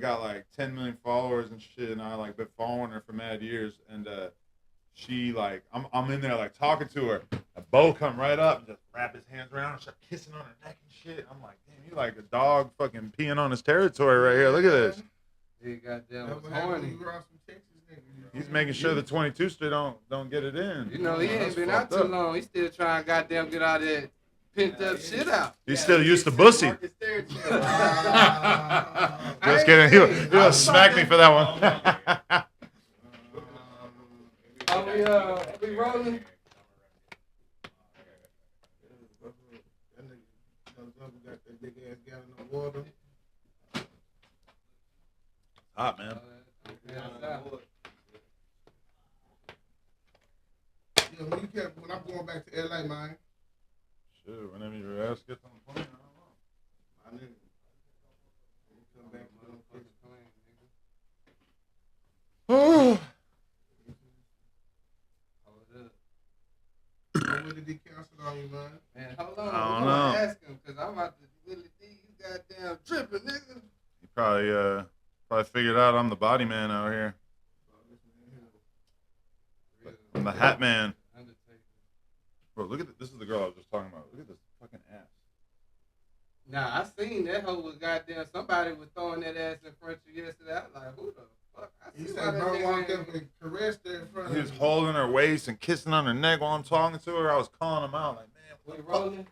got like 10 million followers and shit, and I like been following her for mad years, and she like I'm in there like talking to her. A Bo come right up and just wrap his hands around and start kissing on her neck and shit. I'm like, damn, you like a dog fucking peeing on his territory right here. Look at this. He goddamn was horny. He's making sure the 22 straight don't get it in. You know, he ain't been out too long. He still trying to goddamn get all that pent up shit out. He's still used to bussy. Just kidding. He'll smack me for that one. Are we rolling? Hot, man. Yeah, when I'm going back to LA, man. Sure, whenever your ass gets on the plane, I don't know. Come back to the plane, nigga. Oh. When did he cancel on you, man? Man, hold on. I don't We're know. gonna ask him, because I'm about to really think you goddamn tripping, nigga. He probably figured out I'm the body man out here. I'm the hat man. Bro, look at this. This is the girl I was just talking about. Look at this fucking ass. Nah, I seen that hoe was goddamn, somebody was throwing that ass in front of you yesterday. I was like, who the fuck? He said bro walked up and caressed her in front of He was holding her waist and kissing on her neck while I'm talking to her. I was calling him out like, man, we rolling?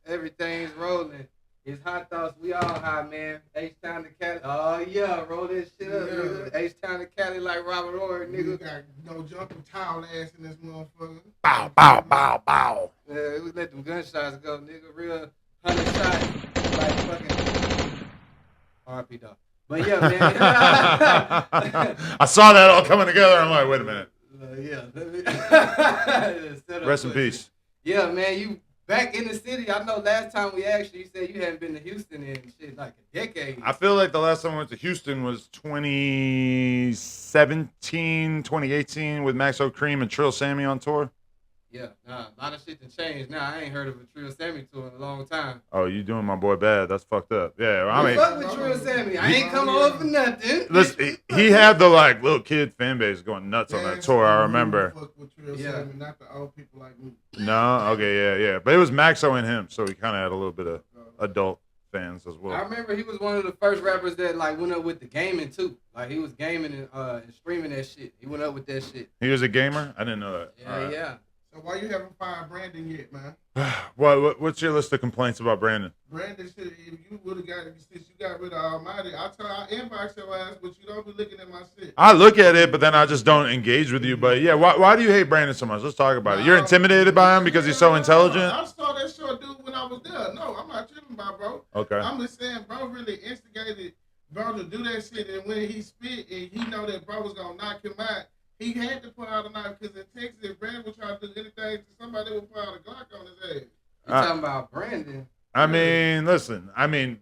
Everything's rolling. It's Hot Thoughts. We all high, man. H-Town to Cali. Oh, yeah. Roll this shit up, nigga. H-Town to Cali like Robert Horry, nigga. You got no jumping towel ass in this motherfucker. Bow, bow, bow, bow. Yeah, we let them gunshots go, nigga. Real 100 shots. Like fucking RP, dog. But yeah, man. I saw that all coming together. I'm like, wait a minute. Yeah. Rest in peace. Yeah, man. You back in the city. I know last time we asked you, you said you hadn't been to Houston in shit like a decade. I feel like the last time I went to Houston was 2017, 2018 with Max O'Cream and Trill Sammy on tour. Yeah, nah, a lot of shit to change now. I ain't heard of a Trill Sammy tour in a long time. Oh, you doing my boy bad. That's fucked up. Yeah, I mean, fuck with Trill Sammy. I ain't come over for nothing. Listen, he had the like little kid fan base going nuts on that tour. I remember. Fuck with Trill Sammy, not the old people like me. No, okay, yeah. But it was Maxo and him, so he kind of had a little bit of adult fans as well. I remember he was one of the first rappers that like went up with the gaming too. Like he was gaming and streaming that shit. He went up with that shit. He was a gamer? I didn't know that. Yeah, yeah. So why you haven't fired Brandon yet, man? What's your list of complaints about Brandon? Brandon said if you would have got it since you got rid of Almighty, I inbox your ass, but you don't be looking at my shit. I look at it, but then I just don't engage with you. But yeah, why do you hate Brandon so much? Let's talk about it. You're intimidated by him because he's so intelligent? I saw that short dude when I was there. No, I'm not tripping about bro. Okay. I'm just saying bro really instigated bro to do that shit, and when he spit and he know that bro was gonna knock him out, he had to pull out a knife because in Texas, if Brandon would try to do anything to somebody, would pull out a Glock on his ass. You talking about Brandon? I mean, listen. I mean,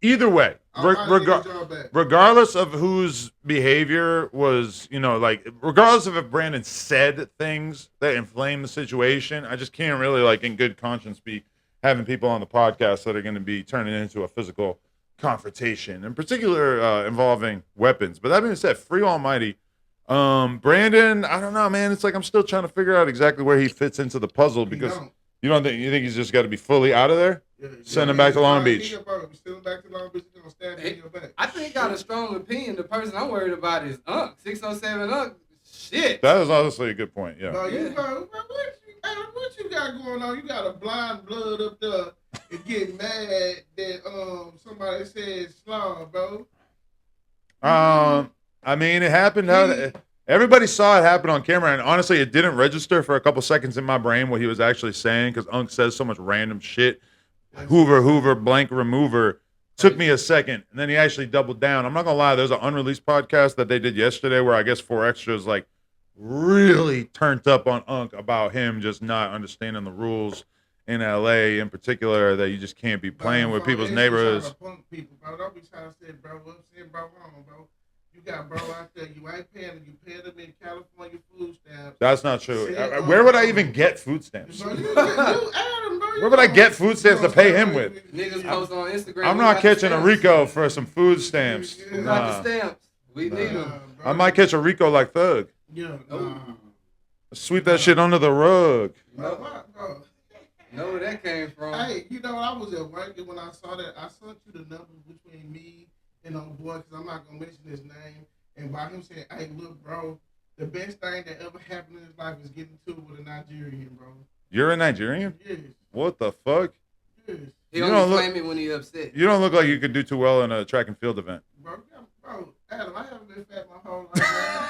either way, regardless of whose behavior was, like, regardless of if Brandon said things that inflamed the situation, I just can't really, like, in good conscience be having people on the podcast that are going to be turning it into a physical confrontation, in particular involving weapons. But that being said, free Almighty. Brandon, I don't know, man. It's like I'm still trying to figure out exactly where he fits into the puzzle because you think he's just got to be fully out of there? Yeah, send him back to Long Beach. Send him back to Long Beach. He's gonna stab you in your back. I think he got a strong opinion. The person I'm worried about is 607 Shit. That is honestly a good point. Yeah. What you got going on? You got a blind blood up there and get mad that somebody said slaw, bro. I mean, it happened. Everybody saw it happen on camera, and honestly, it didn't register for a couple seconds in my brain what he was actually saying because Unc says so much random shit. Hoover, blank remover. Took me a second, and then he actually doubled down. I'm not gonna lie. There's an unreleased podcast that they did yesterday where I guess 4Extras like really turned up on Unc about him just not understanding the rules in LA, in particular, that you just can't be playing with people's neighborhoods. Don't be trying to say, bro, wrong, bro. You got bro out there, you ain't paying them. You pay them in California food stamps. That's not true. Where would I even get food stamps? Bro, you Adam, bro. Where would I get food stamps to pay him with? Niggas post on Instagram. I'm not catching a Rico for some food stamps. We got the stamps. We need them. I might catch a Rico like Thug. Yeah, Sweep that shit under the rug. bro. Know where that came from. Hey, you know, I was at work and when I saw that, I sent you the numbers between me and old boy, because I'm not going to mention his name. And by him saying, hey, look, bro, the best thing that ever happened in his life is getting to it with a Nigerian, bro. You're a Nigerian? Yes. What the fuck? Yes. He only claim it when he upset. You don't look like you could do too well in a track and field event. Bro, Adam, I haven't been fat my whole life, man.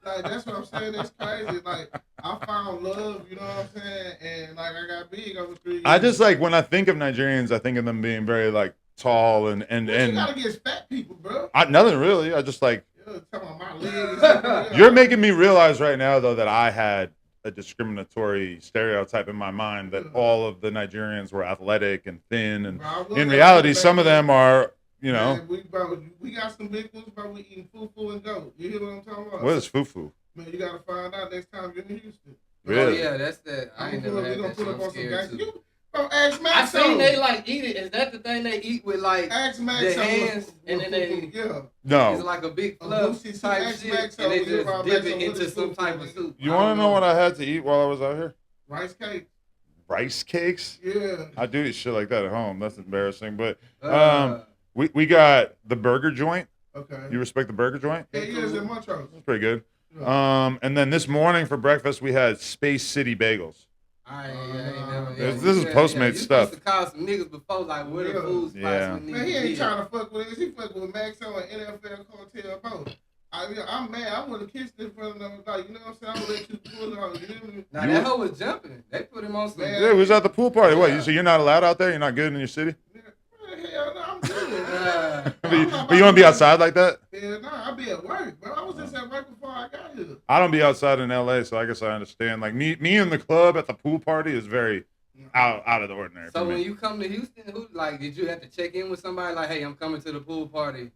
Like, that's what I'm saying. That's crazy. Like, I found love, you know what I'm saying? And, like, I got big over 3 years. I just, like, when I think of Nigerians, I think of them being very, like, tall and you gotta get fat people, bro. Nothing really. I just, like... Talking about my legs. You're making me realize right now, though, that I had a discriminatory stereotype in my mind that all of the Nigerians were athletic and thin. And in reality, some of them are, you know... Man, we got some big ones, bro. We eating fufu and goat. You hear what I'm talking about? What is fufu? Man, you gotta find out next time you're in Houston. Really? Oh, yeah, that's that. I ain't never had that shit. I'm scared too. Bro, ask Max. I seen they like eat it. Is that the thing they eat with like ask Max their hands and then they? Yeah. No. It's like a big fluff type shit, Max and they just dip it into some type of soup. You want to know what I had to eat while I was out here? Rice cakes. Rice cakes? Yeah. I do eat shit like that at home. That's embarrassing. But we got the burger joint. Okay. You respect the burger joint? Yeah, it's in Montrose. That's pretty good. And then this morning for breakfast we had Space City bagels. I ain't never. This is Postmates stuff. You supposed to call some niggas before, like, where the food spots we need. Man, he ain't trying to fuck with us. He fucking with Max on an NFL cartel boat. I'm mad. I would have kissed in front of them. Like, you know what I'm saying? I would let you pull it out. You hear me? Nah, that hoe was jumping. They put him on some. Yeah, we was at the pool party. What? So you're not allowed out there? You're not good in your city? Hell no, I'm good. But you want to be outside like that? Hell no, I be at work. But I was just at work before I got here. I don't be outside in LA, so I guess I understand. Like me in the club at the pool party is very out of the ordinary. So when you come to Houston, did you have to check in with somebody like, hey, I'm coming to the pool party?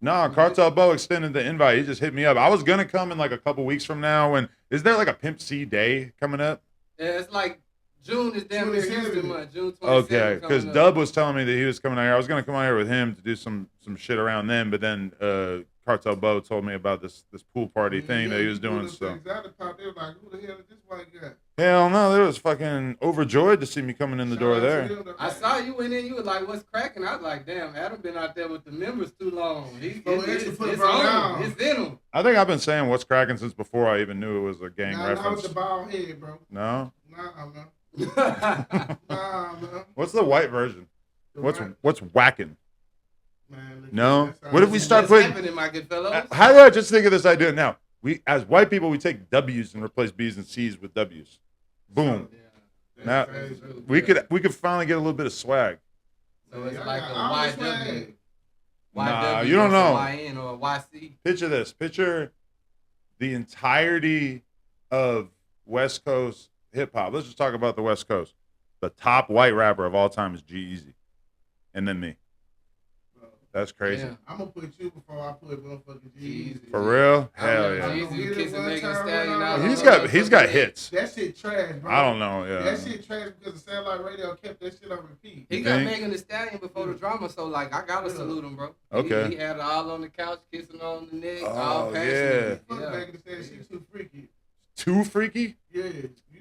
No, Cartel Bo extended the invite. He just hit me up. I was gonna come in like a couple weeks from now. And is there like a Pimp C Day coming up? Yeah, it's like June is damn near Houston month. June 27th. Okay, because Dub was telling me that he was coming out here. I was gonna come out here with him to do some shit around then, but then Cartel Bo told me about this pool party thing that he was doing. So they were like, who the hell is this white guy? Hell no, they was fucking overjoyed to see me coming in the door there. I saw you went in, you were like, what's cracking? I was like, damn, Adam been out there with the members too long. It's on him. It's in him. I think I've been saying what's cracking since before I even knew it was a gang reference. Nah, with the bald head, bro. No? Nah, man. What's the white version? What's whacking? Man, no? What if we start putting... happening, my good fellows? How do I just think of this idea now? We, as white people, we take W's and replace B's and C's with W's. Boom. Now we could finally get a little bit of swag. So it's like a YW. Nah, you don't know. YN or YC. Picture this. Picture the entirety of West Coast hip hop. Let's just talk about the West Coast. The top white rapper of all time is G-Eazy, and then me. That's crazy. Yeah. I'm gonna put you before I put motherfucking G-Eazy. For real? Hell yeah. He's got hits. That shit trash, bro. I don't know. Yeah. That shit trash because the satellite radio kept that shit on repeat. He got Megan Thee Stallion before the drama, so like I gotta salute him, bro. Okay. He had her all on the couch, kissing on the neck, all yeah. passionate. Fuck Megan Thee Stallion, she's too freaky. Too freaky? Yeah.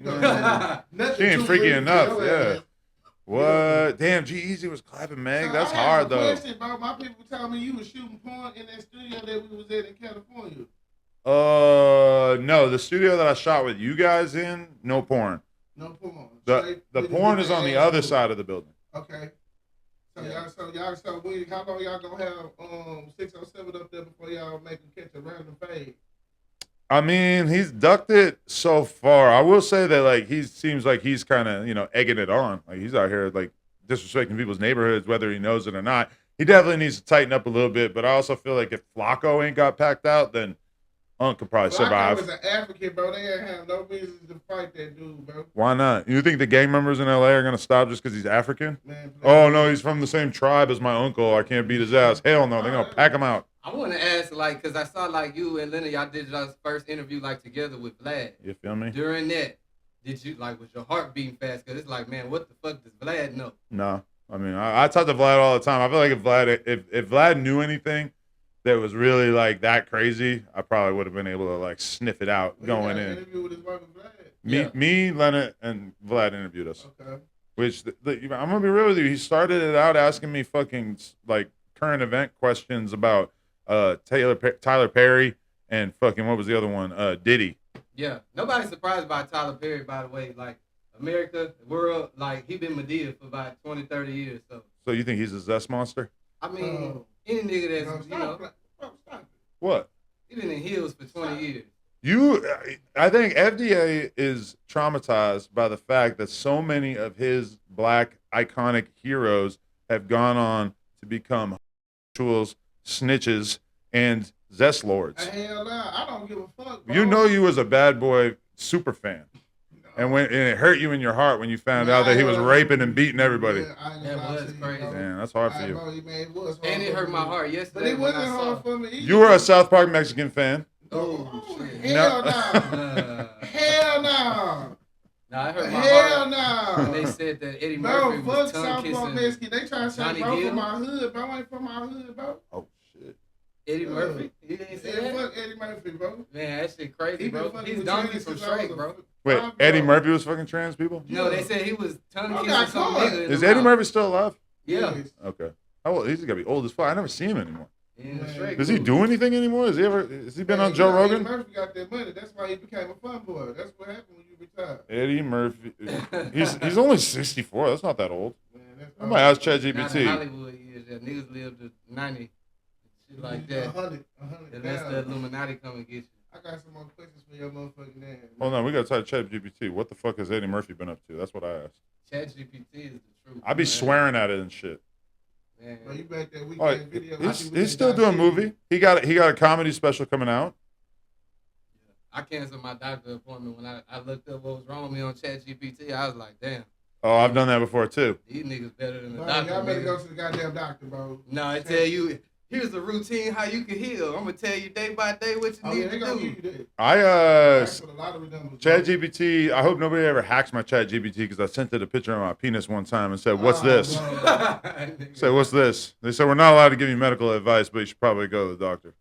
You know, she ain't freaky enough. Yeah. What? Damn, G-Eazy was clapping Meg. So that's hard, though. Question, bro. My people tell me you was shooting porn in that studio that we was at in California. No. The studio that I shot with you guys in, no porn. No porn. The porn is on the other side of the building. Okay. So how long y'all gonna have 607 up there before y'all make him catch a random fade? I mean, he's ducked it so far. I will say that, like, he seems like he's kind of, egging it on. Like, he's out here, like, disrespecting people's neighborhoods, whether he knows it or not. He definitely needs to tighten up a little bit, but I also feel like if Flacco ain't got packed out, then Unc could probably survive. Flacco was an African, bro. They ain't have no reason to fight that dude, bro. Why not? You think the gang members in L.A. are going to stop just because he's African? Man, oh, no, he's from the same tribe as my uncle. I can't beat his ass. Hell no, they're going to pack him out. I want to ask, because I saw, you and Leonard, y'all did y'all's first interview, together with Vlad. You feel me? During that, Did you was your heart beating fast? Cause it's like, man, what the fuck does Vlad know? No, I mean, I talk to Vlad all the time. I feel like if Vlad knew anything that was really like that crazy, I probably would have been able to like sniff it out going in. Interview with his wife and Vlad. Me, Leonard, and Vlad interviewed us. Okay. Which I'm gonna be real with you. He started it out asking me fucking like current event questions about Tyler Perry and fucking what was the other one? Diddy. Yeah, nobody's surprised by Tyler Perry, by the way. Like, America, the world, like, he been Medea for about 20, 30 years. So you think he's a Zest monster? I mean, any nigga that's, stop it. What? he been in heels for 20 years. I think FDA is traumatized by the fact that so many of his black iconic heroes have gone on to become homosexuals, snitches, and Zest lords. Hell no, I don't give a fuck, bro. You know you was a Bad Boy super fan. And it hurt you in your heart when you found out that he was raping and beating everybody. Yeah, That was crazy. Man, that's hard for you. And it hurt my heart yesterday. But it wasn't hard for me either. You were a South Park Mexican fan. Oh, shit. Hell no. Hell no. Nah, it hurt my Hell heart. no. When they said that Eddie Bro, Murphy fuck was South tongue Park kissing Mexican. They trying to say Johnny bro Gill? from my hood, bro. I ain't from my hood, bro. Oh shit. Eddie Murphy. You didn't say that? Fuck Eddie Murphy, bro. Man, that shit crazy, bro. been He's fucking donkey with from trans since I Shrek, was bro. Wait, Bro. Eddie Murphy was fucking trans people? No, they said he was tongue Oh, kissing God, some come on. nigga. in Is the Eddie mouth. Murphy still alive? Yeah. Yes. Okay. How old? He's gotta be old as fuck. I never see him anymore. In the Shrek Does he movie. do anything anymore? Has he been Man, on Joe Eddie Rogan? Murphy got that money. That's why he became a fun boy. That's what happened when you retired. Eddie Murphy. He's only 64. That's not that old. Man, that's I might ask Not in ChatGPT. Hollywood years, that niggas live to 90, shit like that. 100 Unless the Illuminati come and get you. I got some more questions for your motherfucking man. Hold on, we gotta type ChatGPT. What the fuck has Eddie Murphy been up to? That's what I asked. ChatGPT is the truth. I be man. swearing at it and shit. Bro, Man. you back that weekend All right, video. he's still doing a movie. He got a comedy special coming out. I canceled my doctor appointment when I looked up what was wrong with me on ChatGPT. I was like, damn, Oh, I've done that before too. these niggas better than the Bro, doctor. y'all better nigga. go to the goddamn doctor, bro. No, I tell you, here's the routine how you can heal. I'm gonna tell you day by day what you Oh, need yeah, they to gonna do. give you that. I That's what a lot of numbers. ChatGPT. I hope nobody ever hacks my ChatGPT because I sent it a picture of my penis one time and said, "What's this?" Bro. Say, "What's this?" They said, "We're not allowed to give you medical advice, but you should probably go to the doctor."